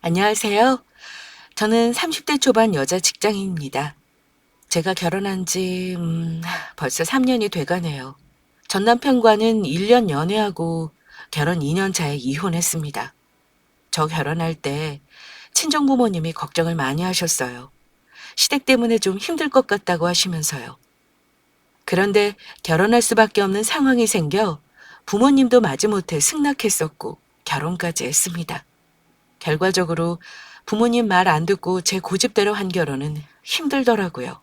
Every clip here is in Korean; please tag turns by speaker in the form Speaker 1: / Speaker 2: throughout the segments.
Speaker 1: 안녕하세요. 저는 30대 초반 여자 직장인입니다. 제가 결혼한 지 벌써 3년이 돼가네요. 전 남편과는 1년 연애하고 결혼 2년 차에 이혼했습니다. 저 결혼할 때 친정 부모님이 걱정을 많이 하셨어요. 시댁 때문에 좀 힘들 것 같다고 하시면서요. 그런데 결혼할 수밖에 없는 상황이 생겨 부모님도 마지못해 승낙했었고 결혼까지 했습니다. 결과적으로 부모님 말 안 듣고 제 고집대로 한 결혼은 힘들더라고요.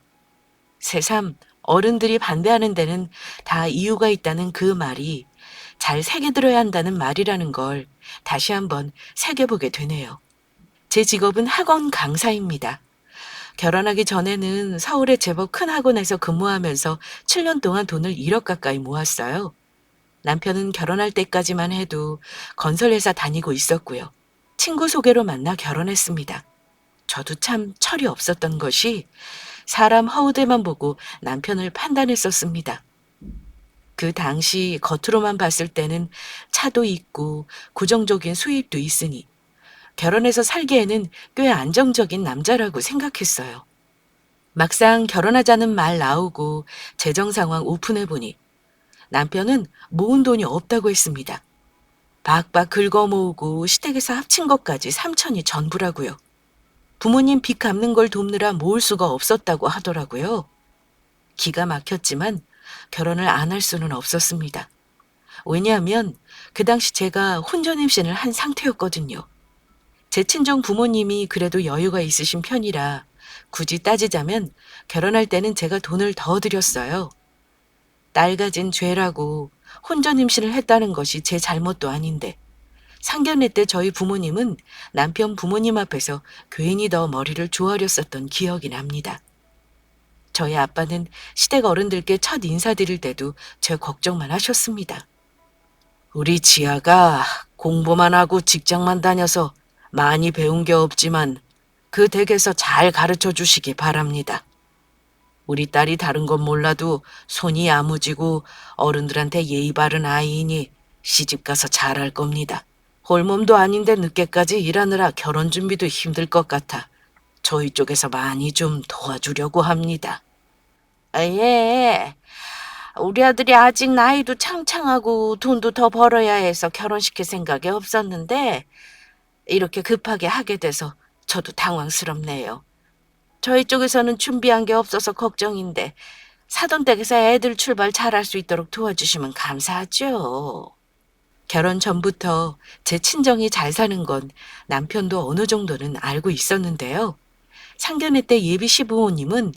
Speaker 1: 새삼 어른들이 반대하는 데는 다 이유가 있다는 그 말이 잘 새겨들어야 한다는 말이라는 걸 다시 한번 새겨보게 되네요. 제 직업은 학원 강사입니다. 결혼하기 전에는 서울의 제법 큰 학원에서 근무하면서 7년 동안 돈을 1억 가까이 모았어요. 남편은 결혼할 때까지만 해도 건설회사 다니고 있었고요. 친구 소개로 만나 결혼했습니다. 저도 참 철이 없었던 것이 사람 허우대만 보고 남편을 판단했었습니다. 그 당시 겉으로만 봤을 때는 차도 있고 고정적인 수입도 있으니 결혼해서 살기에는 꽤 안정적인 남자라고 생각했어요. 막상 결혼하자는 말 나오고 재정 상황 오픈해보니 남편은 모은 돈이 없다고 했습니다. 박박 긁어 모으고 시댁에서 합친 것까지 3천이 전부라고요. 부모님 빚 갚는 걸 돕느라 모을 수가 없었다고 하더라고요. 기가 막혔지만 결혼을 안 할 수는 없었습니다. 왜냐하면 그 당시 제가 혼전 임신을 한 상태였거든요. 제 친정 부모님이 그래도 여유가 있으신 편이라 굳이 따지자면 결혼할 때는 제가 돈을 더 드렸어요. 딸 가진 죄라고 혼전 임신을 했다는 것이 제 잘못도 아닌데 상견례 때 저희 부모님은 남편 부모님 앞에서 괜히 더 머리를 조아렸었던 기억이 납니다. 저희 아빠는 시댁 어른들께 첫 인사드릴 때도 제 걱정만 하셨습니다. 우리 지아가 공부만 하고 직장만 다녀서 많이 배운 게 없지만 그 댁에서 잘 가르쳐 주시기 바랍니다. 우리 딸이 다른 건 몰라도 손이 야무지고 어른들한테 예의 바른 아이이니 시집 가서 잘할 겁니다. 홀몸도 아닌데 늦게까지 일하느라 결혼 준비도 힘들 것 같아 저희 쪽에서 많이 좀 도와주려고 합니다. 아, 예. 우리 아들이 아직 나이도 창창하고 돈도 더 벌어야 해서 결혼시킬 생각이 없었는데 이렇게 급하게 하게 돼서 저도 당황스럽네요. 저희 쪽에서는 준비한 게 없어서 걱정인데 사돈댁에서 애들 출발 잘할 수 있도록 도와주시면 감사하죠. 결혼 전부터 제 친정이 잘 사는 건 남편도 어느 정도는 알고 있었는데요. 상견례 때 예비 시부모님은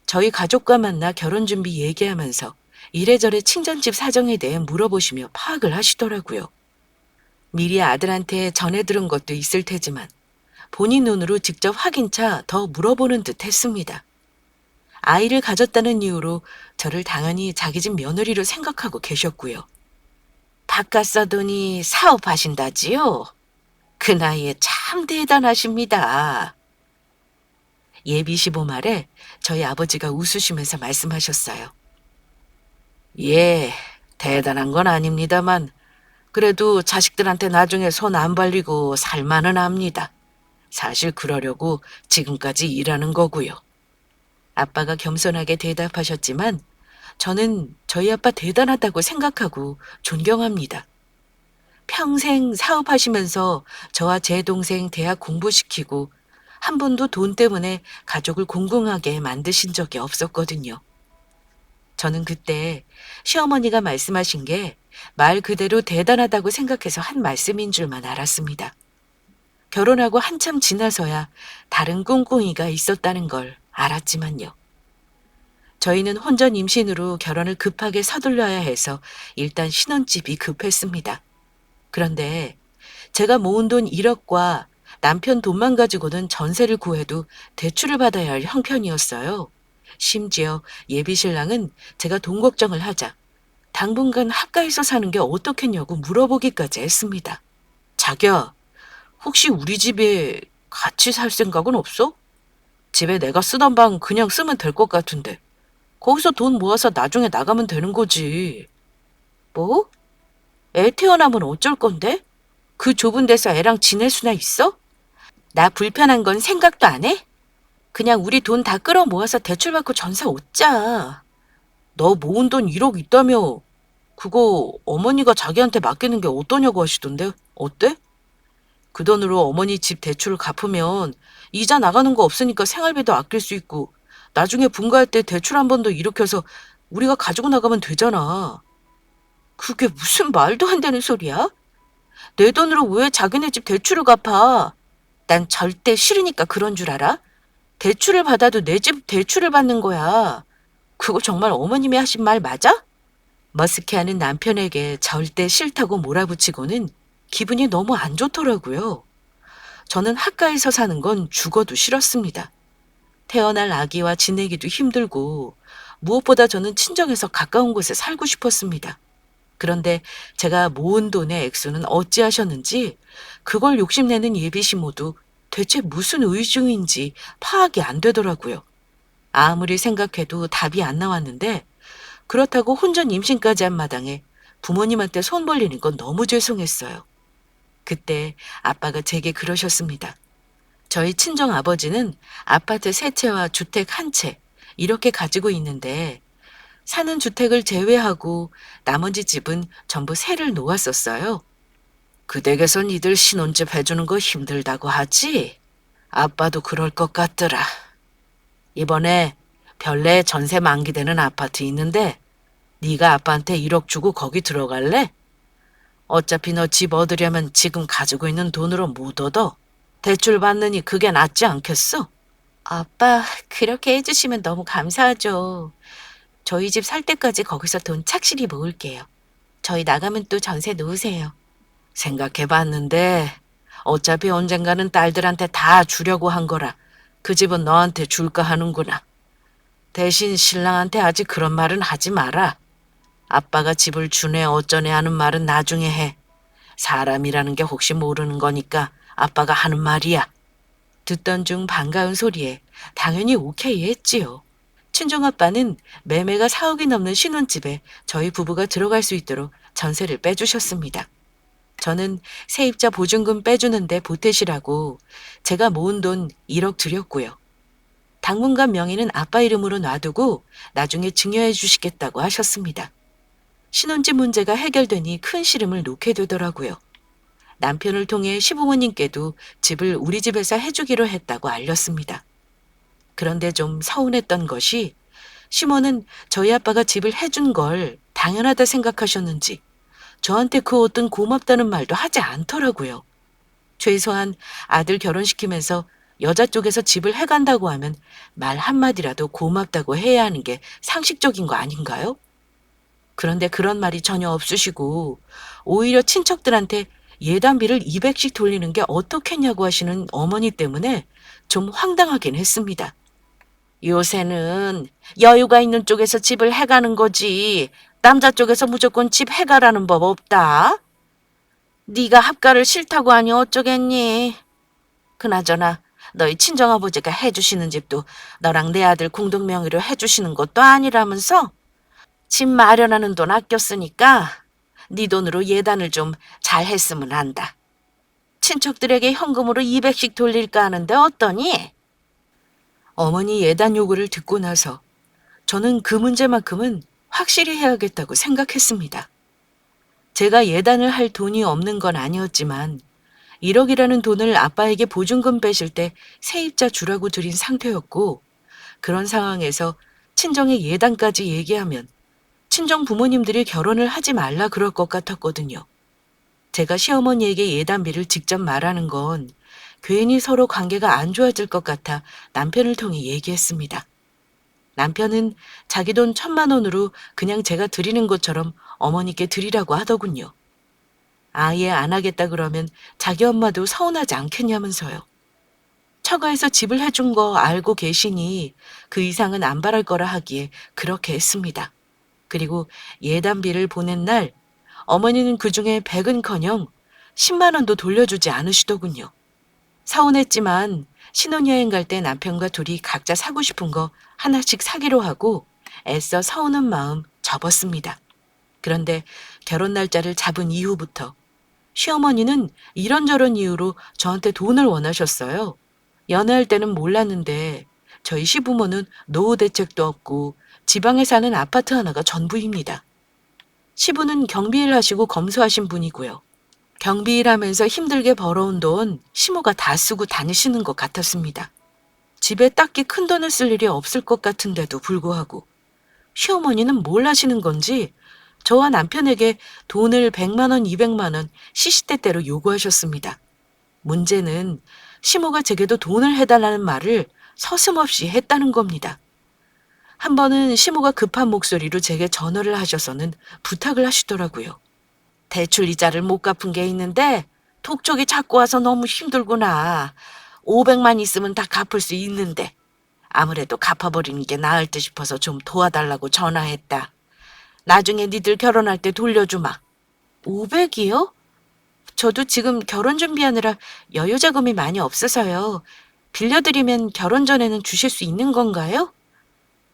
Speaker 1: 저희 가족과 만나 결혼 준비 얘기하면서 이래저래 친정집 사정에 대해 물어보시며 파악을 하시더라고요. 미리 아들한테 전해 들은 것도 있을 테지만 본인 눈으로 직접 확인차 더 물어보는 듯 했습니다. 아이를 가졌다는 이유로 저를 당연히 자기 집 며느리로 생각하고 계셨고요. 바깥 사돈이 사업하신다지요? 그 나이에 참 대단하십니다. 예비 시부 말에 저희 아버지가 웃으시면서 말씀하셨어요. 예, 대단한 건 아닙니다만 그래도 자식들한테 나중에 손 안 벌리고 살만은 합니다. 사실 그러려고 지금까지 일하는 거고요. 아빠가 겸손하게 대답하셨지만 저는 저희 아빠 대단하다고 생각하고 존경합니다. 평생 사업하시면서 저와 제 동생 대학 공부시키고 한 번도 돈 때문에 가족을 공공하게 만드신 적이 없었거든요. 저는 그때 시어머니가 말씀하신 게 말 그대로 대단하다고 생각해서 한 말씀인 줄만 알았습니다. 결혼하고 한참 지나서야 다른 꿍꿍이가 있었다는 걸 알았지만요. 저희는 혼전 임신으로 결혼을 급하게 서둘러야 해서 일단 신혼집이 급했습니다. 그런데 제가 모은 돈 1억과 남편 돈만 가지고는 전세를 구해도 대출을 받아야 할 형편이었어요. 심지어 예비 신랑은 제가 돈 걱정을 하자 당분간 합가해서 사는 게 어떻겠냐고 물어보기까지 했습니다. 자기야, 혹시 우리 집에 같이 살 생각은 없어? 집에 내가 쓰던 방 그냥 쓰면 될 것 같은데. 거기서 돈 모아서 나중에 나가면 되는 거지. 뭐? 애 태어나면 어쩔 건데? 그 좁은 데서 애랑 지낼 수나 있어? 나 불편한 건 생각도 안 해? 그냥 우리 돈 다 끌어 모아서 대출받고 전세 얻자. 너 모은 돈 1억 있다며. 그거 어머니가 자기한테 맡기는 게 어떠냐고 하시던데 어때? 그 돈으로 어머니 집 대출을 갚으면 이자 나가는 거 없으니까 생활비도 아낄 수 있고 나중에 분가할 때 대출 한 번 더 일으켜서 우리가 가지고 나가면 되잖아. 그게 무슨 말도 안 되는 소리야? 내 돈으로 왜 자기네 집 대출을 갚아? 난 절대 싫으니까 그런 줄 알아? 대출을 받아도 내 집 대출을 받는 거야. 그거 정말 어머님이 하신 말 맞아? 머쓱해하는 남편에게 절대 싫다고 몰아붙이고는 기분이 너무 안 좋더라고요. 저는 학가에서 사는 건 죽어도 싫었습니다. 태어날 아기와 지내기도 힘들고 무엇보다 저는 친정에서 가까운 곳에 살고 싶었습니다. 그런데 제가 모은 돈의 액수는 어찌하셨는지 그걸 욕심내는 예비시모도 대체 무슨 의중인지 파악이 안 되더라고요. 아무리 생각해도 답이 안 나왔는데 그렇다고 혼전 임신까지 한 마당에 부모님한테 손 벌리는 건 너무 죄송했어요. 그때 아빠가 제게 그러셨습니다. 저희 친정 아버지는 아파트 3채와 주택 1채 이렇게 가지고 있는데 사는 주택을 제외하고 나머지 집은 전부 세를 놓았었어요. 그 댁에서 니들 신혼집 해주는 거 힘들다고 하지? 아빠도 그럴 것 같더라. 이번에 별내 전세 만기되는 아파트 있는데 네가 아빠한테 1억 주고 거기 들어갈래? 어차피 너 집 얻으려면 지금 가지고 있는 돈으로 못 얻어. 대출 받느니 그게 낫지 않겠어? 아빠, 그렇게 해주시면 너무 감사하죠. 저희 집 살 때까지 거기서 돈 착실히 모을게요. 저희 나가면 또 전세 놓으세요. 생각해봤는데 어차피 언젠가는 딸들한테 다 주려고 한 거라 그 집은 너한테 줄까 하는구나. 대신 신랑한테 아직 그런 말은 하지 마라. 아빠가 집을 주네 어쩌네 하는 말은 나중에 해. 사람이라는 게 혹시 모르는 거니까 아빠가 하는 말이야. 듣던 중 반가운 소리에 당연히 오케이 했지요. 친정아빠는 매매가 4억이 넘는 신혼집에 저희 부부가 들어갈 수 있도록 전세를 빼주셨습니다. 저는 세입자 보증금 빼주는데 보태시라고 제가 모은 돈 1억 드렸고요. 당분간 명의는 아빠 이름으로 놔두고 나중에 증여해 주시겠다고 하셨습니다. 신혼집 문제가 해결되니 큰 시름을 놓게 되더라고요. 남편을 통해 시부모님께도 집을 우리 집에서 해주기로 했다고 알렸습니다. 그런데 좀 서운했던 것이 시모는 저희 아빠가 집을 해준 걸 당연하다 생각하셨는지 저한테 그 어떤 고맙다는 말도 하지 않더라고요. 최소한 아들 결혼시키면서 여자 쪽에서 집을 해간다고 하면 말 한마디라도 고맙다고 해야 하는 게 상식적인 거 아닌가요? 그런데 그런 말이 전혀 없으시고 오히려 친척들한테 예단비를 200씩 돌리는 게 어떻겠냐고 하시는 어머니 때문에 좀 황당하긴 했습니다. 요새는 여유가 있는 쪽에서 집을 해가는 거지 남자 쪽에서 무조건 집 해가라는 법 없다. 네가 합가를 싫다고 하니 어쩌겠니. 그나저나 너희 친정아버지가 해주시는 집도 너랑 내 아들 공동명의로 해주시는 것도 아니라면서? 집 마련하는 돈 아껴 쓰니까 네 돈으로 예단을 좀 잘했으면 한다. 친척들에게 현금으로 200씩 돌릴까 하는데 어떠니? 어머니 예단 요구를 듣고 나서 저는 그 문제만큼은 확실히 해야겠다고 생각했습니다. 제가 예단을 할 돈이 없는 건 아니었지만 1억이라는 돈을 아빠에게 보증금 빼실 때 세입자 주라고 드린 상태였고 그런 상황에서 친정의 예단까지 얘기하면 친정 부모님들이 결혼을 하지 말라 그럴 것 같았거든요. 제가 시어머니에게 예단비를 직접 말하는 건 괜히 서로 관계가 안 좋아질 것 같아 남편을 통해 얘기했습니다. 남편은 자기 돈 1,000만 원으로 그냥 제가 드리는 것처럼 어머니께 드리라고 하더군요. 아예 안 하겠다 그러면 자기 엄마도 서운하지 않겠냐면서요. 처가에서 집을 해준 거 알고 계시니 그 이상은 안 바랄 거라 하기에 그렇게 했습니다. 그리고 예단비를 보낸 날 어머니는 그중에 100은커녕 10만 원도 돌려주지 않으시더군요. 서운했지만 신혼여행 갈 때 남편과 둘이 각자 사고 싶은 거 하나씩 사기로 하고 애써 서운한 마음 접었습니다. 그런데 결혼 날짜를 잡은 이후부터 시어머니는 이런저런 이유로 저한테 돈을 원하셨어요. 연애할 때는 몰랐는데 저희 시부모는 노후 대책도 없고 지방에 사는 아파트 하나가 전부입니다. 시부는 경비일 하시고 검소하신 분이고요. 경비일 하면서 힘들게 벌어온 돈 시모가 다 쓰고 다니시는 것 같았습니다. 집에 딱히 큰 돈을 쓸 일이 없을 것 같은데도 불구하고 시어머니는 뭘 하시는 건지 저와 남편에게 돈을 100만 원, 200만 원 시시때때로 요구하셨습니다. 문제는 시모가 제게도 돈을 해달라는 말을 서슴없이 했다는 겁니다. 한 번은 시모가 급한 목소리로 제게 전화를 하셔서는 부탁을 하시더라고요. 대출 이자를 못 갚은 게 있는데 톡촉이 자꾸 와서 너무 힘들구나. 500만 있으면 다 갚을 수 있는데 아무래도 갚아버리는 게 나을 듯 싶어서 좀 도와달라고 전화했다. 나중에 니들 결혼할 때 돌려주마. 500이요? 저도 지금 결혼 준비하느라 여유 자금이 많이 없어서요. 빌려드리면 결혼 전에는 주실 수 있는 건가요?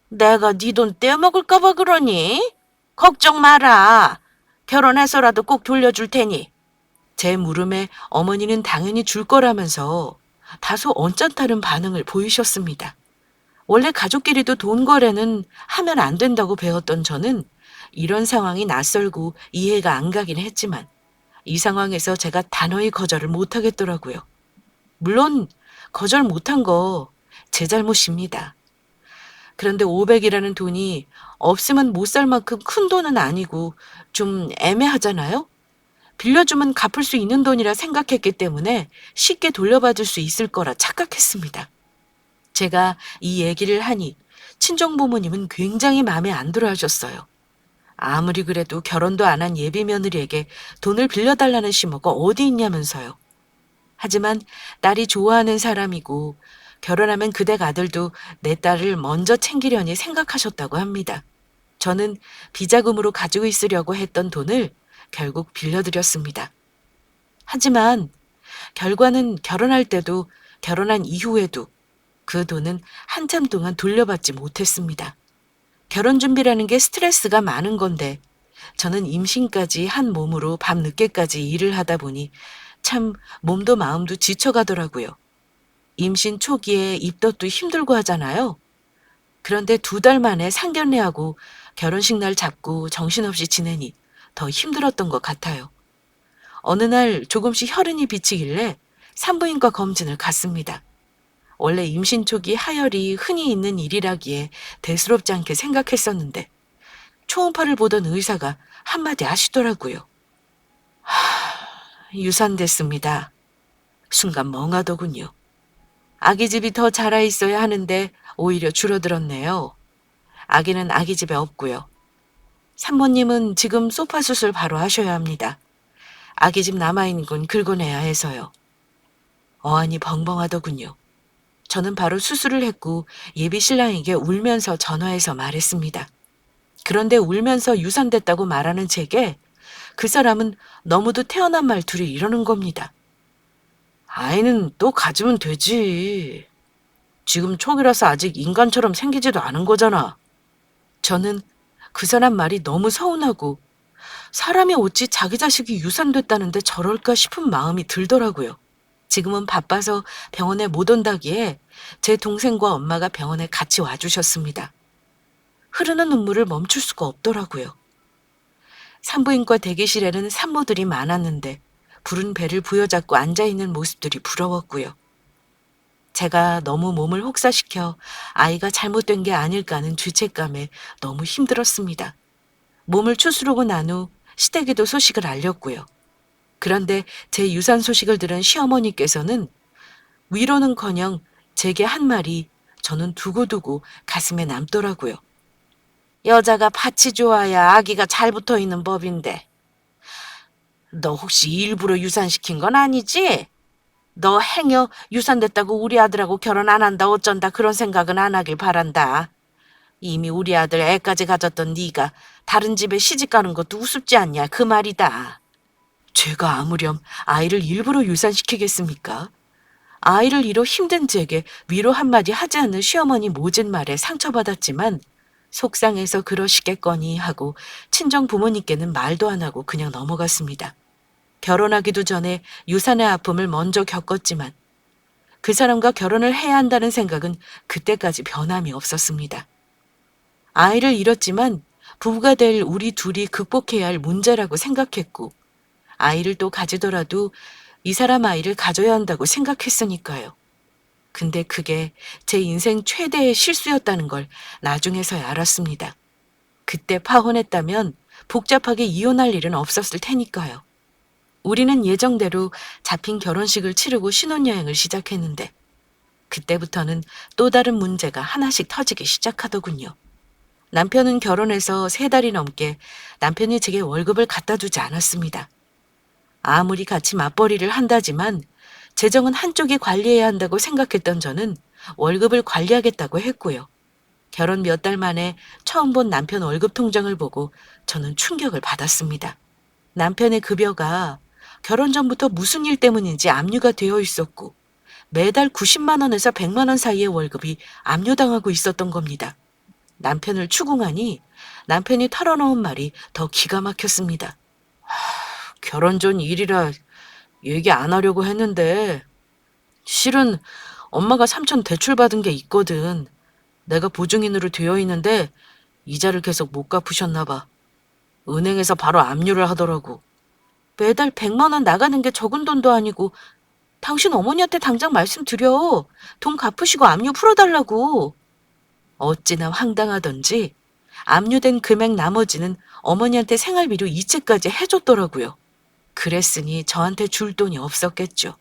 Speaker 1: 내가 네 돈 떼어먹을까 봐 그러니? 걱정 마라. 결혼해서라도 꼭 돌려줄 테니. 제 물음에 어머니는 당연히 줄 거라면서 다소 언짢다는 반응을 보이셨습니다. 원래 가족끼리도 돈 거래는 하면 안 된다고 배웠던 저는 이런 상황이 낯설고 이해가 안 가긴 했지만 이 상황에서 제가 단호히 거절을 못 하겠더라고요. 물론 거절 못한 거 제 잘못입니다. 그런데 500이라는 돈이 없으면 못 살 만큼 큰 돈은 아니고 좀 애매하잖아요? 빌려주면 갚을 수 있는 돈이라 생각했기 때문에 쉽게 돌려받을 수 있을 거라 착각했습니다. 제가 이 얘기를 하니 친정 부모님은 굉장히 마음에 안 들어 하셨어요. 아무리 그래도 결혼도 안 한 예비 며느리에게 돈을 빌려달라는 시모가 어디 있냐면서요. 하지만 딸이 좋아하는 사람이고 결혼하면 그댁 아들도 내 딸을 먼저 챙기려니 생각하셨다고 합니다. 저는 비자금으로 가지고 있으려고 했던 돈을 결국 빌려드렸습니다. 하지만 결과는 결혼할 때도 결혼한 이후에도 그 돈은 한참 동안 돌려받지 못했습니다. 결혼 준비라는 게 스트레스가 많은 건데 저는 임신까지 한 몸으로 밤늦게까지 일을 하다 보니 참 몸도 마음도 지쳐가더라고요. 임신 초기에 입덧도 힘들고 하잖아요. 그런데 2달 만에 상견례하고 결혼식 날 잡고 정신없이 지내니 더 힘들었던 것 같아요. 어느 날 조금씩 혈흔이 비치길래 산부인과 검진을 갔습니다. 원래 임신 초기 하혈이 흔히 있는 일이라기에 대수롭지 않게 생각했었는데 초음파를 보던 의사가 한마디 하시더라고요. 유산됐습니다. 순간 멍하더군요. 아기집이 더 자라있어야 하는데 오히려 줄어들었네요. 아기는 아기집에 없고요. 산모님은 지금 소파 수술 바로 하셔야 합니다. 아기집 남아있는 건 긁어내야 해서요. 어안이 벙벙하더군요. 저는 바로 수술을 했고 예비 신랑에게 울면서 전화해서 말했습니다. 그런데 울면서 유산됐다고 말하는 제게 그 사람은 너무도 태어난 말투로 이러는 겁니다. 아이는 또 가지면 되지. 지금 초기라서 아직 인간처럼 생기지도 않은 거잖아. 저는 그 사람 말이 너무 서운하고 사람이 어찌 자기 자식이 유산됐다는데 저럴까 싶은 마음이 들더라고요. 지금은 바빠서 병원에 못 온다기에 제 동생과 엄마가 병원에 같이 와주셨습니다. 흐르는 눈물을 멈출 수가 없더라고요. 산부인과 대기실에는 산모들이 많았는데 부른 배를 부여잡고 앉아있는 모습들이 부러웠고요. 제가 너무 몸을 혹사시켜 아이가 잘못된 게 아닐까 하는 죄책감에 너무 힘들었습니다. 몸을 추스르고 난 후 시댁에도 소식을 알렸고요. 그런데 제 유산 소식을 들은 시어머니께서는 위로는커녕 제게 한 말이 저는 두고두고 가슴에 남더라고요. 여자가 밭이 좋아야 아기가 잘 붙어있는 법인데 너 혹시 일부러 유산시킨 건 아니지? 너 행여 유산됐다고 우리 아들하고 결혼 안 한다 어쩐다 그런 생각은 안 하길 바란다. 이미 우리 아들 애까지 가졌던 네가 다른 집에 시집가는 것도 우습지 않냐 그 말이다. 제가 아무렴 아이를 일부러 유산시키겠습니까? 아이를 잃어 힘든 제게 위로 한마디 하지 않는 시어머니 모진 말에 상처받았지만 속상해서 그러시겠거니 하고 친정 부모님께는 말도 안 하고 그냥 넘어갔습니다. 결혼하기도 전에 유산의 아픔을 먼저 겪었지만 그 사람과 결혼을 해야 한다는 생각은 그때까지 변함이 없었습니다. 아이를 잃었지만 부부가 될 우리 둘이 극복해야 할 문제라고 생각했고 아이를 또 가지더라도 이 사람 아이를 가져야 한다고 생각했으니까요. 근데 그게 제 인생 최대의 실수였다는 걸 나중에서야 알았습니다. 그때 파혼했다면 복잡하게 이혼할 일은 없었을 테니까요. 우리는 예정대로 잡힌 결혼식을 치르고 신혼여행을 시작했는데 그때부터는 또 다른 문제가 하나씩 터지기 시작하더군요. 남편은 결혼해서 3달이 넘게 남편이 제게 월급을 갖다 주지 않았습니다. 아무리 같이 맞벌이를 한다지만 재정은 한쪽이 관리해야 한다고 생각했던 저는 월급을 관리하겠다고 했고요. 결혼 몇 달 만에 처음 본 남편 월급 통장을 보고 저는 충격을 받았습니다. 남편의 급여가 결혼 전부터 무슨 일 때문인지 압류가 되어 있었고 매달 90만 원에서 100만 원 사이의 월급이 압류당하고 있었던 겁니다. 남편을 추궁하니 남편이 털어놓은 말이 더 기가 막혔습니다. 결혼 전 일이라 얘기 안 하려고 했는데 실은 엄마가 3천 대출 받은 게 있거든. 내가 보증인으로 되어 있는데 이자를 계속 못 갚으셨나 봐. 은행에서 바로 압류를 하더라고. 매달 100만 원 나가는 게 적은 돈도 아니고 당신 어머니한테 당장 말씀드려. 돈 갚으시고 압류 풀어달라고. 어찌나 황당하던지 압류된 금액 나머지는 어머니한테 생활비로 이체까지 해줬더라고요. 그랬으니 저한테 줄 돈이 없었겠죠.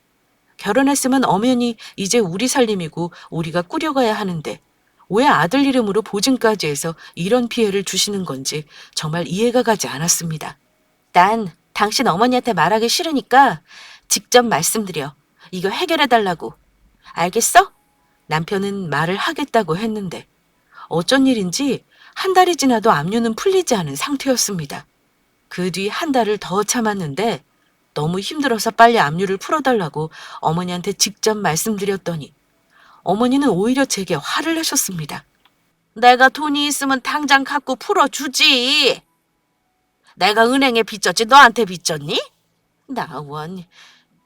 Speaker 1: 결혼했으면 엄연히 이제 우리 살림이고 우리가 꾸려가야 하는데 왜 아들 이름으로 보증까지 해서 이런 피해를 주시는 건지 정말 이해가 가지 않았습니다. 난 당신 어머니한테 말하기 싫으니까 직접 말씀드려. 이거 해결해달라고. 알겠어? 남편은 말을 하겠다고 했는데 어쩐 일인지 한 달이 지나도 압류는 풀리지 않은 상태였습니다. 그 뒤 한 달을 더 참았는데 너무 힘들어서 빨리 압류를 풀어달라고 어머니한테 직접 말씀드렸더니 어머니는 오히려 제게 화를 내셨습니다. 내가 돈이 있으면 당장 갖고 풀어주지. 내가 은행에 빚졌지 너한테 빚졌니? 나원,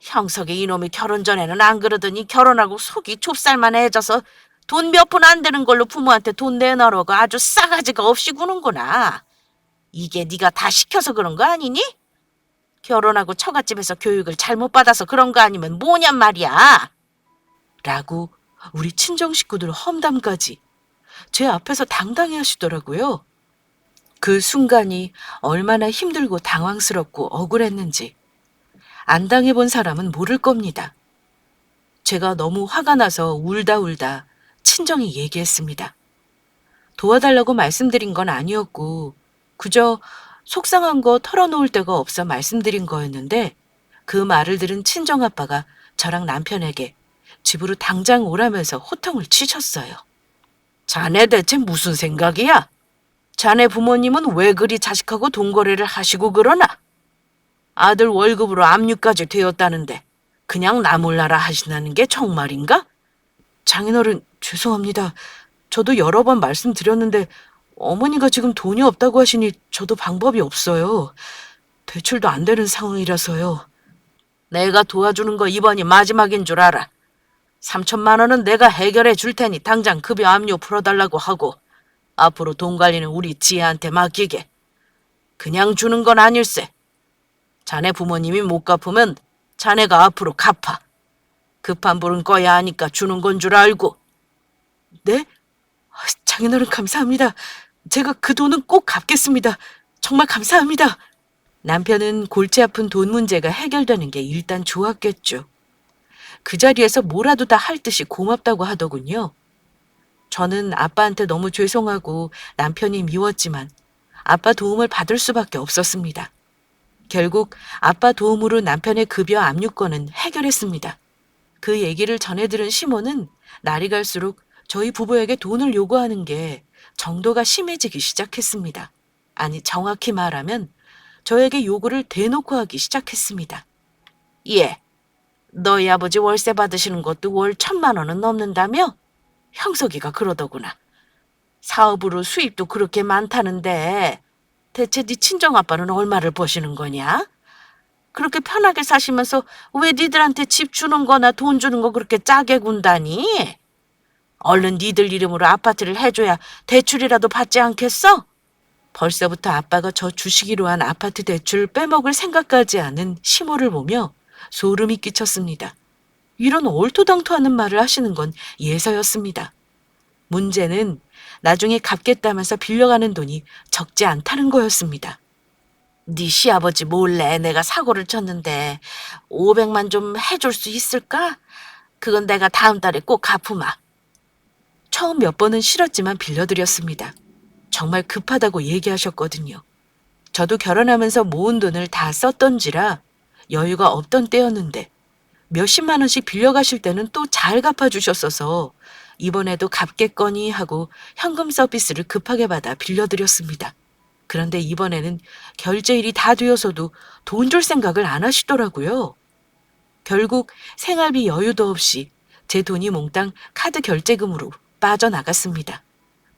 Speaker 1: 형석이 이놈이 결혼 전에는 안 그러더니 결혼하고 속이 좁쌀만 해져서 돈 몇 푼 안 되는 걸로 부모한테 돈 내놔라고 아주 싸가지가 없이 구는구나. 이게 네가 다 시켜서 그런 거 아니니? 결혼하고 처갓집에서 교육을 잘못 받아서 그런 거 아니면 뭐냔 말이야. 라고 우리 친정 식구들 험담까지 제 앞에서 당당히 하시더라고요. 그 순간이 얼마나 힘들고 당황스럽고 억울했는지 안 당해본 사람은 모를 겁니다. 제가 너무 화가 나서 울다 친정이 얘기했습니다. 도와달라고 말씀드린 건 아니었고 그저 속상한 거 털어놓을 데가 없어 말씀드린 거였는데 그 말을 들은 친정아빠가 저랑 남편에게 집으로 당장 오라면서 호통을 치셨어요. 자네 대체 무슨 생각이야? 자네 부모님은 왜 그리 자식하고 돈거래를 하시고 그러나? 아들 월급으로 압류까지 되었다는데 그냥 나 몰라라 하시다는 게 정말인가? 장인어른 죄송합니다. 저도 여러 번 말씀드렸는데 어머니가 지금 돈이 없다고 하시니 저도 방법이 없어요. 대출도 안 되는 상황이라서요. 내가 도와주는 거 이번이 마지막인 줄 알아. 3천만 원은 내가 해결해 줄 테니 당장 급여 압류 풀어달라고 하고 앞으로 돈 관리는 우리 지혜한테 맡기게. 그냥 주는 건 아닐세. 자네 부모님이 못 갚으면 자네가 앞으로 갚아. 급한 불은 꺼야 하니까 주는 건 줄 알고. 네? 장인어른 감사합니다. 제가 그 돈은 꼭 갚겠습니다. 정말 감사합니다. 남편은 골치 아픈 돈 문제가 해결되는 게 일단 좋았겠죠. 그 자리에서 뭐라도 다 할 듯이 고맙다고 하더군요. 저는 아빠한테 너무 죄송하고 남편이 미웠지만 아빠 도움을 받을 수밖에 없었습니다. 결국 아빠 도움으로 남편의 급여 압류건은 해결했습니다. 그 얘기를 전해 들은 시모는 날이 갈수록 저희 부부에게 돈을 요구하는 게 정도가 심해지기 시작했습니다. 아니 정확히 말하면 저에게 요구를 대놓고 하기 시작했습니다. 예, 너희 아버지 월세 받으시는 것도 월 1,000만 원은 넘는다며? 형석이가 그러더구나. 사업으로 수입도 그렇게 많다는데 대체 네 친정아빠는 얼마를 버시는 거냐? 그렇게 편하게 사시면서 왜 니들한테 집 주는 거나 돈 주는 거 그렇게 짜게 군다니? 얼른 니들 이름으로 아파트를 해줘야 대출이라도 받지 않겠어? 벌써부터 아빠가 저 주시기로 한 아파트 대출 빼먹을 생각까지 하는 시모를 보며 소름이 끼쳤습니다. 이런 얼토당토하는 말을 하시는 건 예사였습니다. 문제는 나중에 갚겠다면서 빌려가는 돈이 적지 않다는 거였습니다. 네 시아버지 몰래 내가 사고를 쳤는데 500만 좀 해줄 수 있을까? 그건 내가 다음 달에 꼭 갚으마. 처음 몇 번은 싫었지만 빌려드렸습니다. 정말 급하다고 얘기하셨거든요. 저도 결혼하면서 모은 돈을 다 썼던지라 여유가 없던 때였는데 몇십만 원씩 빌려가실 때는 또 잘 갚아주셨어서 이번에도 갚겠거니 하고 현금 서비스를 급하게 받아 빌려드렸습니다. 그런데 이번에는 결제일이 다 되어서도 돈 줄 생각을 안 하시더라고요. 결국 생활비 여유도 없이 제 돈이 몽땅 카드 결제금으로 빠져나갔습니다.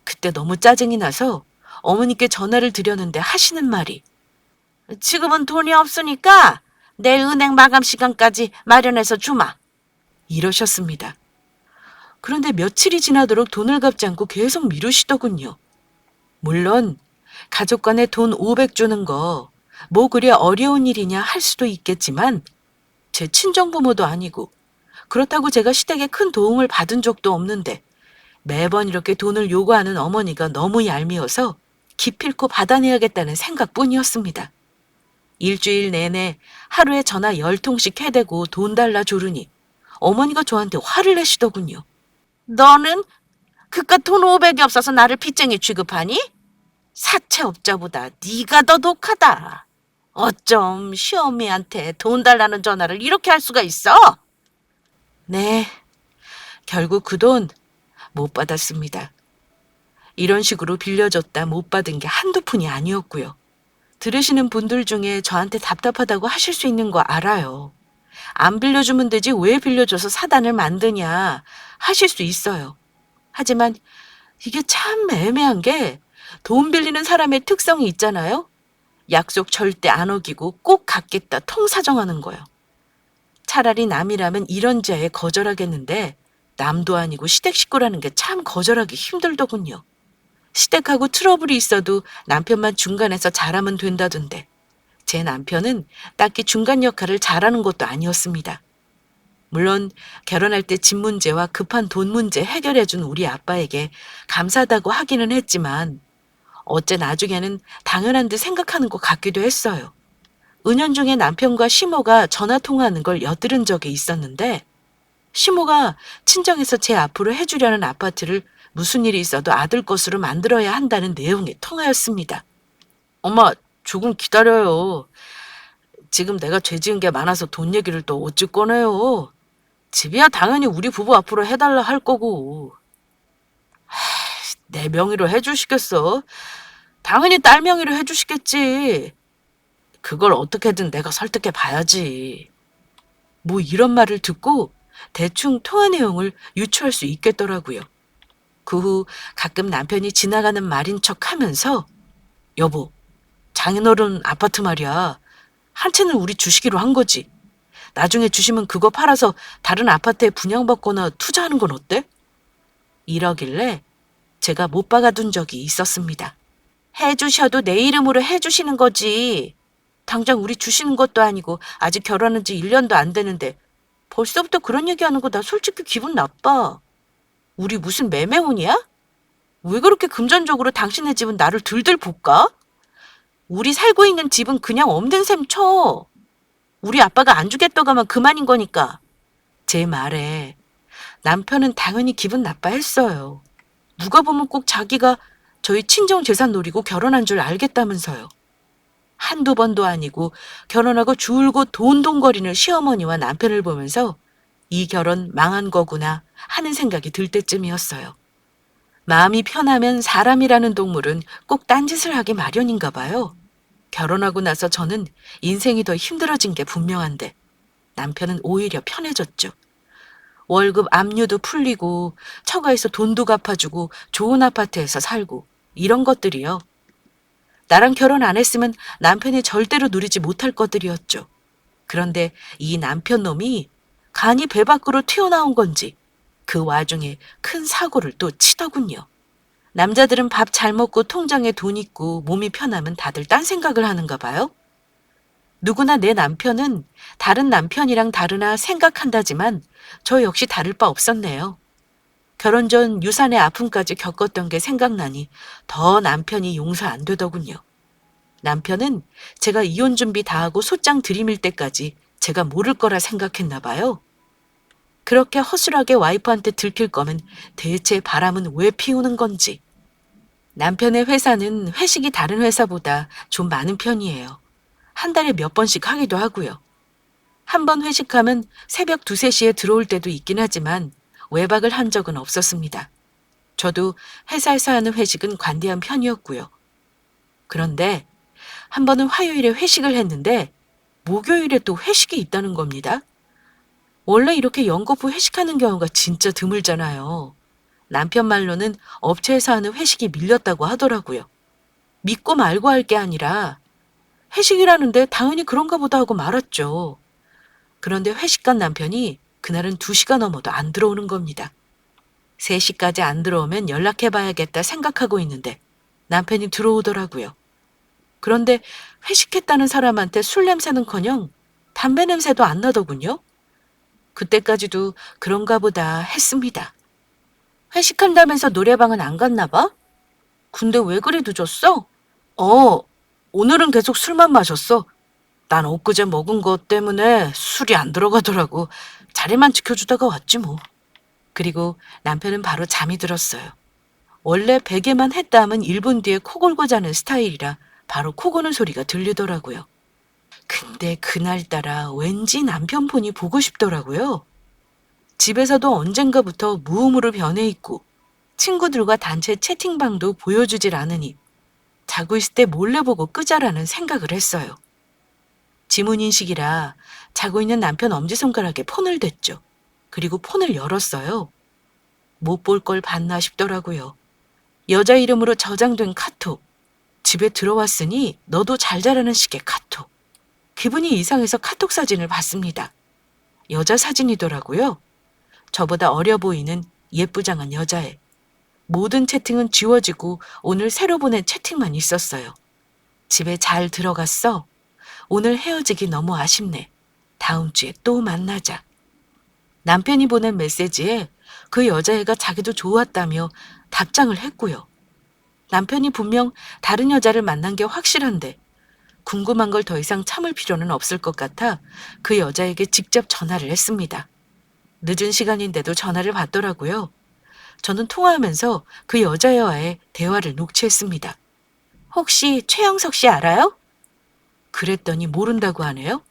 Speaker 1: 그때 너무 짜증이 나서 어머니께 전화를 드렸는데 하시는 말이 지금은 돈이 없으니까 내일 은행 마감 시간까지 마련해서 주마. 이러셨습니다. 그런데 며칠이 지나도록 돈을 갚지 않고 계속 미루시더군요. 물론 가족 간에 돈 500 주는 거 뭐 그리 어려운 일이냐 할 수도 있겠지만 제 친정부모도 아니고 그렇다고 제가 시댁에 큰 도움을 받은 적도 없는데 매번 이렇게 돈을 요구하는 어머니가 너무 얄미워서 기필코 받아내야겠다는 생각뿐이었습니다. 일주일 내내 하루에 전화 10통씩 해대고 돈 달라 조르니 어머니가 저한테 화를 내시더군요. 너는 그깟 돈 500이 없어서 나를 빚쟁이 취급하니? 사채업자보다 네가 더 독하다. 어쩜 시어미한테 돈 달라는 전화를 이렇게 할 수가 있어? 네, 결국 그 돈 못 받았습니다. 이런 식으로 빌려줬다 못 받은 게 한두 푼이 아니었고요. 들으시는 분들 중에 저한테 답답하다고 하실 수 있는 거 알아요. 안 빌려주면 되지 왜 빌려줘서 사단을 만드냐 하실 수 있어요. 하지만 이게 참 애매한 게 돈 빌리는 사람의 특성이 있잖아요. 약속 절대 안 어기고 꼭 갚겠다 통사정하는 거요. 차라리 남이라면 이런 제에 거절하겠는데 남도 아니고 시댁 식구라는 게 참 거절하기 힘들더군요. 시댁하고 트러블이 있어도 남편만 중간에서 잘하면 된다던데 제 남편은 딱히 중간 역할을 잘하는 것도 아니었습니다. 물론 결혼할 때 집 문제와 급한 돈 문제 해결해준 우리 아빠에게 감사하다고 하기는 했지만 어째 나중에는 당연한 듯 생각하는 것 같기도 했어요. 은연중에 남편과 시모가 전화 통화하는 걸 엿들은 적이 있었는데 시모가 친정에서 제 앞으로 해주려는 아파트를 무슨 일이 있어도 아들 것으로 만들어야 한다는 내용의 통화였습니다. 엄마, 조금 기다려요. 지금 내가 죄 지은 게 많아서 돈 얘기를 또 어찌 꺼내요. 집이야 당연히 우리 부부 앞으로 해달라 할 거고. 내 명의로 해주시겠어? 당연히 딸 명의로 해주시겠지. 그걸 어떻게든 내가 설득해 봐야지. 뭐 이런 말을 듣고 대충 통화 내용을 유추할 수 있겠더라고요. 그 후 가끔 남편이 지나가는 말인 척 하면서 여보, 장인어른 아파트 말이야. 한 채는 우리 주시기로 한 거지. 나중에 주시면 그거 팔아서 다른 아파트에 분양받거나 투자하는 건 어때? 이러길래 제가 못 박아둔 적이 있었습니다. 해주셔도 내 이름으로 해주시는 거지. 당장 우리 주시는 것도 아니고 아직 결혼한 지 1년도 안 되는데 벌써부터 그런 얘기하는 거 나 솔직히 기분 나빠. 우리 무슨 매매혼이야? 왜 그렇게 금전적으로 당신네 집은 나를 들들 볶아? 우리 살고 있는 집은 그냥 없는 셈 쳐. 우리 아빠가 안 주겠다고 하면 그만인 거니까. 제 말에 남편은 당연히 기분 나빠했어요. 누가 보면 꼭 자기가 저희 친정 재산 노리고 결혼한 줄 알겠다면서요. 한두 번도 아니고 결혼하고 줄곧 돈돈거리는 시어머니와 남편을 보면서 이 결혼 망한 거구나 하는 생각이 들 때쯤이었어요. 마음이 편하면 사람이라는 동물은 꼭 딴짓을 하기 마련인가 봐요. 결혼하고 나서 저는 인생이 더 힘들어진 게 분명한데 남편은 오히려 편해졌죠. 월급 압류도 풀리고 처가에서 돈도 갚아주고 좋은 아파트에서 살고 이런 것들이요. 나랑 결혼 안 했으면 남편이 절대로 누리지 못할 것들이었죠. 그런데 이 남편 놈이 간이 배 밖으로 튀어나온 건지 그 와중에 큰 사고를 또 치더군요. 남자들은 밥 잘 먹고 통장에 돈 있고 몸이 편하면 다들 딴 생각을 하는가 봐요. 누구나 내 남편은 다른 남편이랑 다르나 생각한다지만 저 역시 다를 바 없었네요. 결혼 전 유산의 아픔까지 겪었던 게 생각나니 더 남편이 용서 안 되더군요. 남편은 제가 이혼 준비 다 하고 소장 들이밀 때까지 제가 모를 거라 생각했나 봐요. 그렇게 허술하게 와이프한테 들킬 거면 대체 바람은 왜 피우는 건지. 남편의 회사는 회식이 다른 회사보다 좀 많은 편이에요. 한 달에 몇 번씩 하기도 하고요. 한 번 회식하면 새벽 2, 3시에 들어올 때도 있긴 하지만 외박을 한 적은 없었습니다. 저도 회사에서 하는 회식은 관대한 편이었고요. 그런데 한 번은 화요일에 회식을 했는데 목요일에 또 회식이 있다는 겁니다. 원래 이렇게 연거푸 회식하는 경우가 진짜 드물잖아요. 남편 말로는 업체에서 하는 회식이 밀렸다고 하더라고요. 믿고 말고 할 게 아니라 회식이라는데 당연히 그런가 보다 하고 말았죠. 그런데 회식 간 남편이 그날은 2시가 넘어도 안 들어오는 겁니다. 3시까지 안 들어오면 연락해봐야겠다 생각하고 있는데 남편이 들어오더라고요. 그런데 회식했다는 사람한테 술 냄새는커녕 담배 냄새도 안 나더군요. 그때까지도 그런가 보다 했습니다. 회식한다면서 노래방은 안 갔나 봐? 근데 왜 그리 늦었어? 어, 오늘은 계속 술만 마셨어. 난 엊그제 먹은 것 때문에 술이 안 들어가더라고. 자리만 지켜주다가 왔지 뭐. 그리고 남편은 바로 잠이 들었어요. 원래 베개만 했다 하면 1분 뒤에 코 골고 자는 스타일이라 바로 코 고는 소리가 들리더라고요. 근데 그날따라 왠지 남편 폰이 보고 싶더라고요. 집에서도 언젠가부터 무음으로 변해 있고 친구들과 단체 채팅방도 보여주질 않으니 자고 있을 때 몰래 보고 끄자라는 생각을 했어요. 지문인식이라 자고 있는 남편 엄지손가락에 폰을 댔죠. 그리고 폰을 열었어요. 못 볼 걸 봤나 싶더라고요. 여자 이름으로 저장된 카톡. 집에 들어왔으니 너도 잘 자라는 식의 카톡. 기분이 이상해서 카톡 사진을 봤습니다. 여자 사진이더라고요. 저보다 어려 보이는 예쁘장한 여자애. 모든 채팅은 지워지고 오늘 새로 보낸 채팅만 있었어요. 집에 잘 들어갔어. 오늘 헤어지기 너무 아쉽네. 다음 주에 또 만나자. 남편이 보낸 메시지에 그 여자애가 자기도 좋았다며 답장을 했고요. 남편이 분명 다른 여자를 만난 게 확실한데 궁금한 걸 더 이상 참을 필요는 없을 것 같아 그 여자에게 직접 전화를 했습니다. 늦은 시간인데도 전화를 받더라고요. 저는 통화하면서 그 여자애와의 대화를 녹취했습니다. 혹시 최영석 씨 알아요? 그랬더니 모른다고 하네요.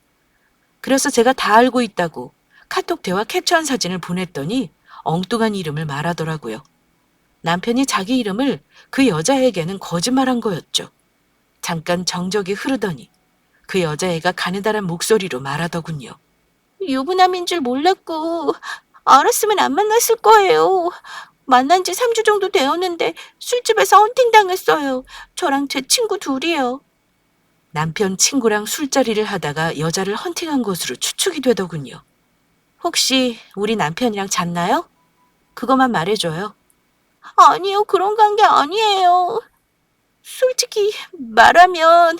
Speaker 1: 그래서 제가 다 알고 있다고 카톡 대화 캡처한 사진을 보냈더니 엉뚱한 이름을 말하더라고요. 남편이 자기 이름을 그 여자에게는 거짓말한 거였죠. 잠깐 정적이 흐르더니 그 여자애가 가느다란 목소리로 말하더군요. 유부남인 줄 몰랐고 알았으면 안 만났을 거예요. 만난 지 3주 정도 되었는데 술집에서 헌팅당했어요. 저랑 제 친구 둘이요. 남편 친구랑 술자리를 하다가 여자를 헌팅한 것으로 추측이 되더군요. 혹시 우리 남편이랑 잤나요? 그것만 말해줘요. 아니요, 그런 관계 아니에요. 솔직히 말하면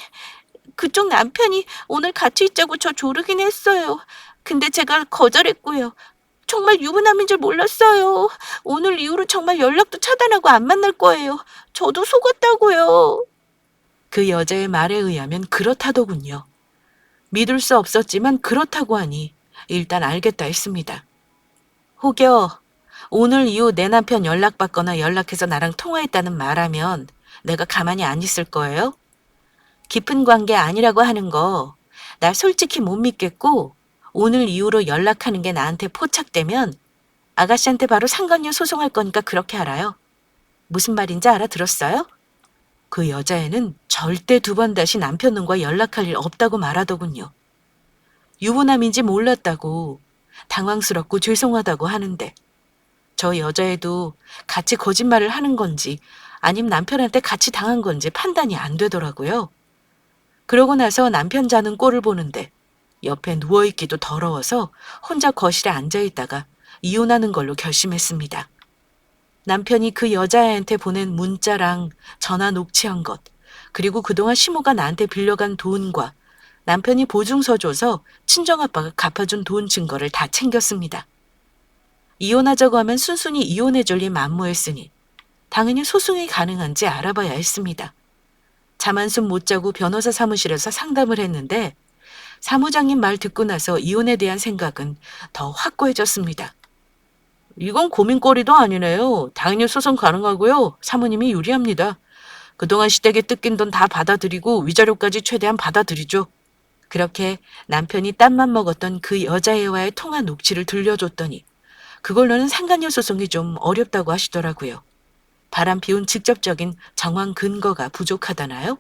Speaker 1: 그쪽 남편이 오늘 같이 있자고 저 조르긴 했어요. 근데 제가 거절했고요. 정말 유부남인 줄 몰랐어요. 오늘 이후로 정말 연락도 차단하고 안 만날 거예요. 저도 속았다고요. 그 여자의 말에 의하면 그렇다더군요. 믿을 수 없었지만 그렇다고 하니 일단 알겠다 했습니다. 혹여 오늘 이후 내 남편 연락받거나 연락해서 나랑 통화했다는 말하면 내가 가만히 안 있을 거예요? 깊은 관계 아니라고 하는 거 나 솔직히 못 믿겠고 오늘 이후로 연락하는 게 나한테 포착되면 아가씨한테 바로 상간녀 소송할 거니까 그렇게 알아요. 무슨 말인지 알아들었어요? 그 여자애는 절대 2번 다시 남편놈과 연락할 일 없다고 말하더군요. 유부남인지 몰랐다고 당황스럽고 죄송하다고 하는데 저 여자애도 같이 거짓말을 하는 건지 아님 남편한테 같이 당한 건지 판단이 안 되더라고요. 그러고 나서 남편 자는 꼴을 보는데 옆에 누워있기도 더러워서 혼자 거실에 앉아있다가 이혼하는 걸로 결심했습니다. 남편이 그 여자애한테 보낸 문자랑 전화 녹취한 것, 그리고 그동안 시모가 나한테 빌려간 돈과 남편이 보증서 줘서 친정아빠가 갚아준 돈 증거를 다 챙겼습니다. 이혼하자고 하면 순순히 이혼해줄 리 만무했으니 당연히 소송이 가능한지 알아봐야 했습니다. 잠 한숨 못 자고 변호사 사무실에서 상담을 했는데 사무장님 말 듣고 나서 이혼에 대한 생각은 더 확고해졌습니다. 이건 고민거리도 아니네요. 당연히 소송 가능하고요. 사모님이 유리합니다. 그동안 시댁에 뜯긴 돈 다 받아들이고 위자료까지 최대한 받아들이죠. 그렇게 남편이 땀만 먹었던 그 여자애와의 통화 녹취를 들려줬더니 그걸로는 상간녀 소송이 좀 어렵다고 하시더라고요. 바람 피운 직접적인 정황 근거가 부족하다나요?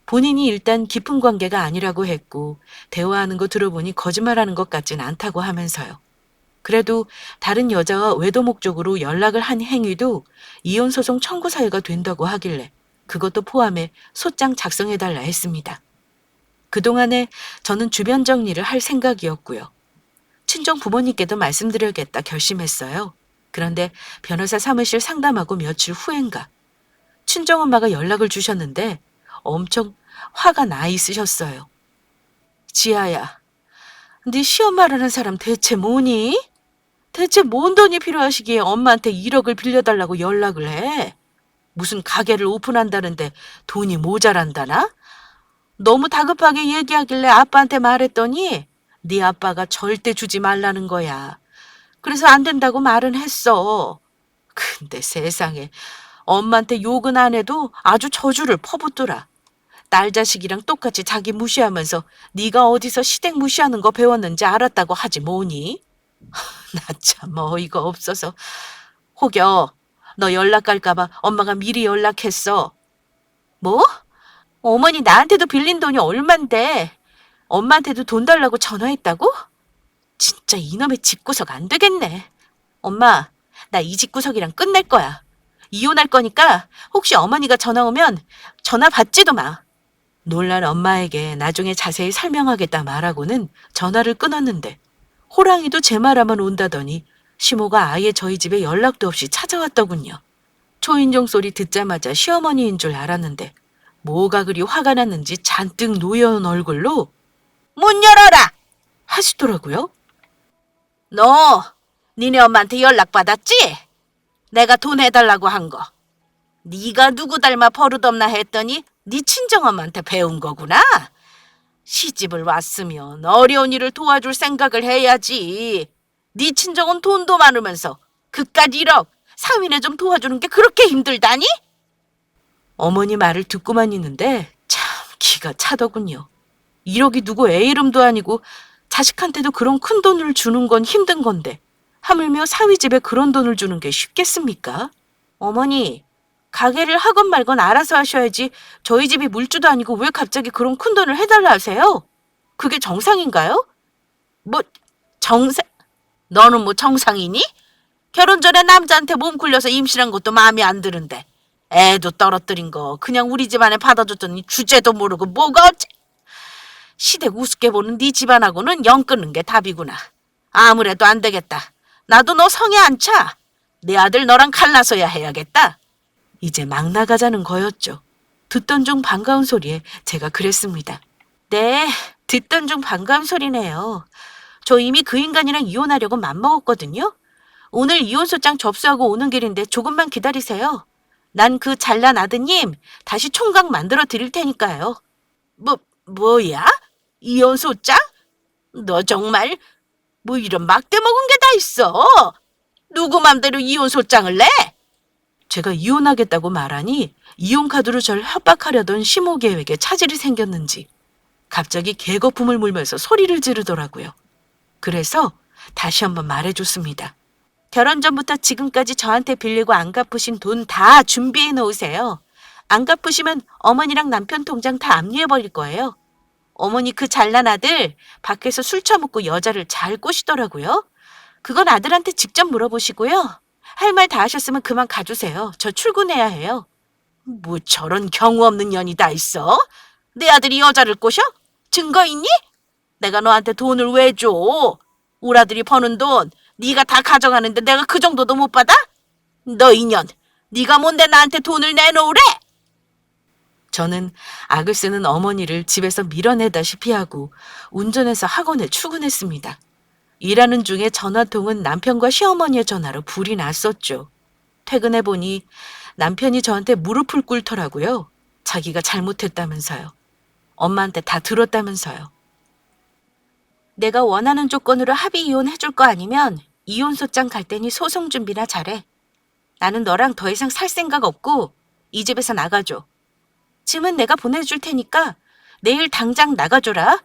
Speaker 1: 본인이 일단 깊은 관계가 아니라고 했고 대화하는 거 들어보니 거짓말하는 것 같진 않다고 하면서요. 그래도 다른 여자와 외도 목적으로 연락을 한 행위도 이혼소송 청구 사유가 된다고 하길래 그것도 포함해 소장 작성해달라 했습니다. 그동안에 저는 주변 정리를 할 생각이었고요. 친정 부모님께도 말씀드려야겠다 결심했어요. 그런데 변호사 사무실 상담하고 며칠 후엔가 친정엄마가 연락을 주셨는데 엄청 화가 나 있으셨어요. 지아야, 네 시엄마라는 사람 대체 뭐니? 대체 뭔 돈이 필요하시기에 엄마한테 1억을 빌려달라고 연락을 해? 무슨 가게를 오픈한다는데 돈이 모자란다나? 너무 다급하게 얘기하길래 아빠한테 말했더니 네 아빠가 절대 주지 말라는 거야. 그래서 안 된다고 말은 했어. 근데 세상에 엄마한테 욕은 안 해도 아주 저주를 퍼붓더라. 딸 자식이랑 똑같이 자기 무시하면서 네가 어디서 시댁 무시하는 거 배웠는지 알았다고 하지 뭐니? 나 참 어이가 없어서. 혹여 너 연락 갈까봐 엄마가 미리 연락했어. 뭐? 어머니 나한테도 빌린 돈이 얼만데 엄마한테도 돈 달라고 전화했다고? 진짜 이놈의 집구석 안 되겠네. 엄마, 나 이 집구석이랑 끝낼 거야. 이혼할 거니까 혹시 어머니가 전화 오면 전화 받지도 마. 놀란 엄마에게 나중에 자세히 설명하겠다 말하고는 전화를 끊었는데 호랑이도 제 말하면 온다더니 시모가 아예 저희 집에 연락도 없이 찾아왔더군요. 초인종 소리 듣자마자 시어머니인 줄 알았는데 뭐가 그리 화가 났는지 잔뜩 노여운 얼굴로 문 열어라! 하시더라고요. 너 니네 엄마한테 연락 받았지? 내가 돈 해달라고 한 거. 네가 누구 닮아 버릇없나 했더니 네 친정엄마한테 배운 거구나. 시집을 왔으면 어려운 일을 도와줄 생각을 해야지. 네 친정은 돈도 많으면서 그깟 1억 사위네 좀 도와주는 게 그렇게 힘들다니? 어머니 말을 듣고만 있는데 참 기가 차더군요. 1억이 누구 애 이름도 아니고 자식한테도 그런 큰 돈을 주는 건 힘든 건데 하물며 사위 집에 그런 돈을 주는 게 쉽겠습니까? 어머니, 가게를 하건 말건 알아서 하셔야지 저희 집이 물주도 아니고 왜 갑자기 그런 큰 돈을 해달라 하세요? 그게 정상인가요? 뭐 정상... 너는 뭐 정상이니? 결혼 전에 남자한테 몸 굴려서 임신한 것도 마음에 안 드는데 애도 떨어뜨린 거 그냥 우리 집안에 받아줬더니 주제도 모르고 뭐가 어째... 시댁 우습게 보는 네 집안하고는 영 끊는 게 답이구나. 아무래도 안 되겠다. 나도 너 성에 안 차. 내 아들 너랑 갈라서야 해야겠다. 이제 막 나가자는 거였죠. 듣던 중 반가운 소리에 제가 그랬습니다. 네, 듣던 중 반가운 소리네요. 저 이미 그 인간이랑 이혼하려고 맘먹었거든요. 오늘 이혼소장 접수하고 오는 길인데 조금만 기다리세요. 난 그 잘난 아드님 다시 총각 만들어 드릴 테니까요. 뭐야? 이혼소장? 너 정말 뭐 이런 막대 먹은 게 다 있어. 누구 맘대로 이혼소장을 내? 제가 이혼하겠다고 말하니 이혼카드로 절 협박하려던 시모 계획에 차질이 생겼는지 갑자기 개거품을 물면서 소리를 지르더라고요. 그래서 다시 한번 말해줬습니다. 결혼 전부터 지금까지 저한테 빌리고 안 갚으신 돈 다 준비해 놓으세요. 안 갚으시면 어머니랑 남편 통장 다 압류해버릴 거예요. 어머니 그 잘난 아들 밖에서 술 처먹고 여자를 잘 꼬시더라고요. 그건 아들한테 직접 물어보시고요. 할 말 다 하셨으면 그만 가주세요. 저 출근해야 해요. 뭐 저런 경우 없는 년이 다 있어? 내 아들이 여자를 꼬셔? 증거 있니?
Speaker 2: 내가 너한테 돈을 왜 줘? 우리 아들이 버는 돈 네가 다 가져가는데 내가 그 정도도 못 받아? 너 인연, 네가 뭔데 나한테 돈을 내놓으래?
Speaker 1: 저는 악을 쓰는 어머니를 집에서 밀어내다시피 하고 운전해서 학원에 출근했습니다. 일하는 중에 전화통은 남편과 시어머니의 전화로 불이 났었죠. 퇴근해보니 남편이 저한테 무릎을 꿇더라고요. 자기가 잘못했다면서요. 엄마한테 다 들었다면서요.
Speaker 2: 내가 원하는 조건으로 합의 이혼해줄 거 아니면 이혼소장 갈 테니 소송 준비나 잘해. 나는 너랑 더 이상 살 생각 없고 이 집에서 나가줘. 짐은 내가 보내줄 테니까 내일 당장 나가줘라.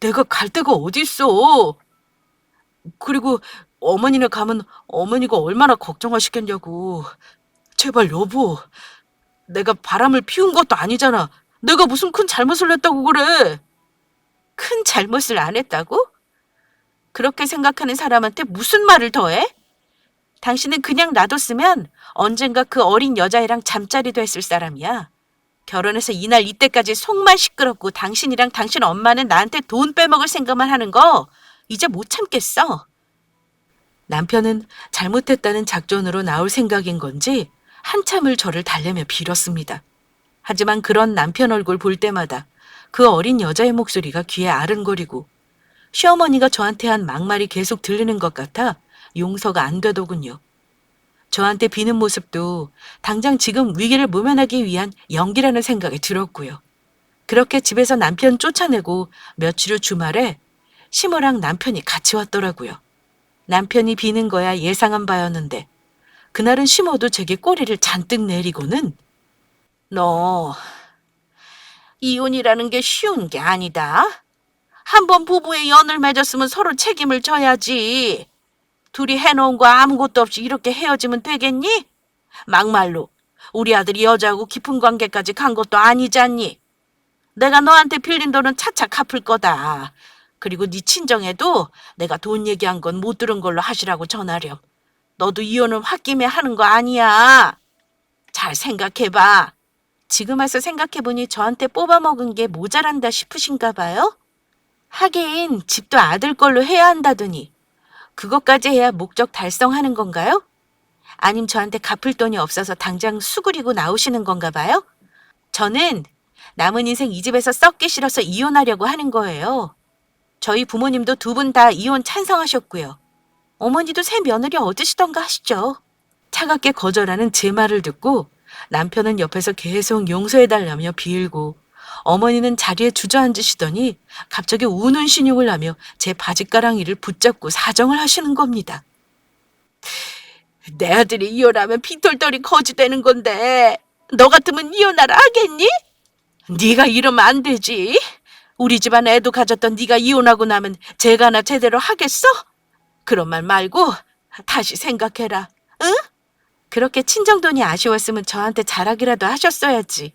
Speaker 1: 내가 갈 데가 어딨어. 그리고 어머니네 가면 어머니가 얼마나 걱정하시겠냐고. 제발 여보. 내가 바람을 피운 것도 아니잖아. 내가 무슨 큰 잘못을 했다고 그래.
Speaker 2: 큰 잘못을 안 했다고? 그렇게 생각하는 사람한테 무슨 말을 더해? 당신은 그냥 놔뒀으면 언젠가 그 어린 여자애랑 잠자리도 했을 사람이야. 결혼해서 이날 이때까지 속만 시끄럽고 당신이랑 당신 엄마는 나한테 돈 빼먹을 생각만 하는 거 이제 못 참겠어.
Speaker 1: 남편은 잘못했다는 작전으로 나올 생각인 건지 한참을 저를 달래며 빌었습니다. 하지만 그런 남편 얼굴 볼 때마다 그 어린 여자의 목소리가 귀에 아른거리고 시어머니가 저한테 한 막말이 계속 들리는 것 같아 용서가 안 되더군요. 저한테 비는 모습도 당장 지금 위기를 모면하기 위한 연기라는 생각이 들었고요. 그렇게 집에서 남편 쫓아내고 며칠 후 주말에 시모랑 남편이 같이 왔더라고요. 남편이 비는 거야 예상한 바였는데 그날은 시모도 제게 꼬리를 잔뜩 내리고는
Speaker 2: 너 이혼이라는 게 쉬운 게 아니다. 한번 부부의 연을 맺었으면 서로 책임을 져야지. 둘이 해놓은 거 아무것도 없이 이렇게 헤어지면 되겠니? 막말로 우리 아들이 여자하고 깊은 관계까지 간 것도 아니잖니. 내가 너한테 빌린 돈은 차차 갚을 거다. 그리고 네 친정에도 내가 돈 얘기한 건 못 들은 걸로 하시라고 전하렴. 너도 이혼은 홧김에 하는 거 아니야. 잘 생각해봐. 지금 와서 생각해보니 저한테 뽑아먹은 게 모자란다 싶으신가 봐요? 하긴 집도 아들 걸로 해야 한다더니 그것까지 해야 목적 달성하는 건가요? 아님 저한테 갚을 돈이 없어서 당장 수그리고 나오시는 건가 봐요? 저는 남은 인생 이 집에서 썩기 싫어서 이혼하려고 하는 거예요. 저희 부모님도 두 분 다 이혼 찬성하셨고요. 어머니도 새 며느리 얻으시던가 하시죠.
Speaker 1: 차갑게 거절하는 제 말을 듣고 남편은 옆에서 계속 용서해달라며 빌고 어머니는 자리에 주저앉으시더니 갑자기 우는 신용을 하며 제 바짓가랑이를 붙잡고 사정을 하시는 겁니다.
Speaker 2: 내 아들이 이혼하면 빈털터리 거지되는 건데 너 같으면 이혼하라 하겠니? 네가 이러면 안 되지. 우리 집안 애도 가졌던 네가 이혼하고 나면 제가나 제대로 하겠어? 그런 말 말고 다시 생각해라. 응? 그렇게 친정돈이 아쉬웠으면 저한테 잘하기라도 하셨어야지.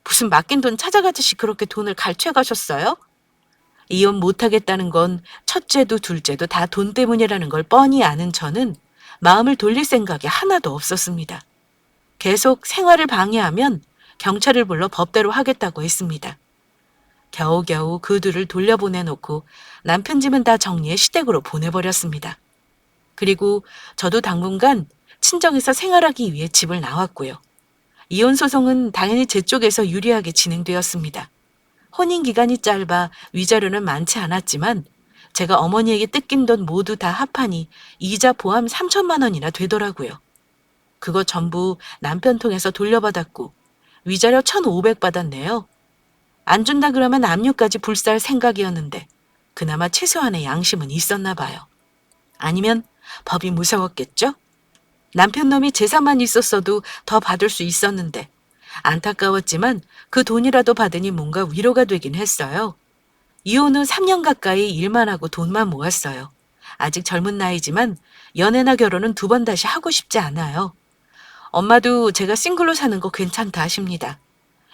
Speaker 2: 무슨 맡긴 돈 찾아가듯이 그렇게 돈을 갈취해 가셨어요?
Speaker 1: 이혼 못하겠다는 건 첫째도 둘째도 다 돈 때문이라는 걸 뻔히 아는 저는 마음을 돌릴 생각이 하나도 없었습니다. 계속 생활을 방해하면 경찰을 불러 법대로 하겠다고 했습니다. 겨우겨우 그 둘을 돌려보내놓고 남편 집은 다 정리해 시댁으로 보내버렸습니다. 그리고 저도 당분간 친정에서 생활하기 위해 집을 나왔고요. 이혼 소송은 당연히 제 쪽에서 유리하게 진행되었습니다. 혼인 기간이 짧아 위자료는 많지 않았지만 제가 어머니에게 뜯긴 돈 모두 다 합하니 이자 포함 3천만 원이나 되더라고요. 그거 전부 남편 통해서 돌려받았고 위자료 1,500 받았네요. 안 준다 그러면 압류까지 불사할 생각이었는데 그나마 최소한의 양심은 있었나 봐요. 아니면 법이 무서웠겠죠? 남편 놈이 재산만 있었어도 더 받을 수 있었는데 안타까웠지만 그 돈이라도 받으니 뭔가 위로가 되긴 했어요. 이혼 후 3년 가까이 일만 하고 돈만 모았어요. 아직 젊은 나이지만 연애나 결혼은 두 번 다시 하고 싶지 않아요. 엄마도 제가 싱글로 사는 거 괜찮다 하십니다.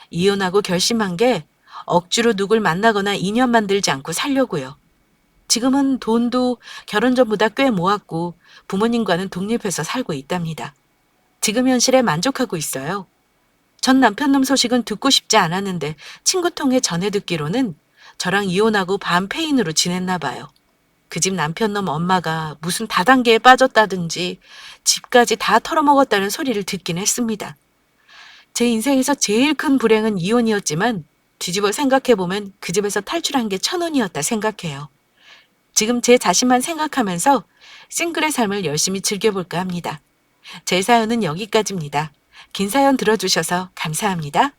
Speaker 1: 이혼하고 결심한 게 억지로 누굴 만나거나 인연 만들지 않고 살려고요. 지금은 돈도 결혼 전보다 꽤 모았고 부모님과는 독립해서 살고 있답니다. 지금 현실에 만족하고 있어요. 전 남편 놈 소식은 듣고 싶지 않았는데 친구 통해 전해 듣기로는 저랑 이혼하고 반페인으로 지냈나 봐요. 그 집 남편놈 엄마가 무슨 다단계에 빠졌다든지 집까지 다 털어먹었다는 소리를 듣긴 했습니다. 제 인생에서 제일 큰 불행은 이혼이었지만 뒤집어 생각해보면 그 집에서 탈출한 게 천운이었다 생각해요. 지금 제 자신만 생각하면서 싱글의 삶을 열심히 즐겨볼까 합니다. 제 사연은 여기까지입니다. 긴 사연 들어주셔서 감사합니다.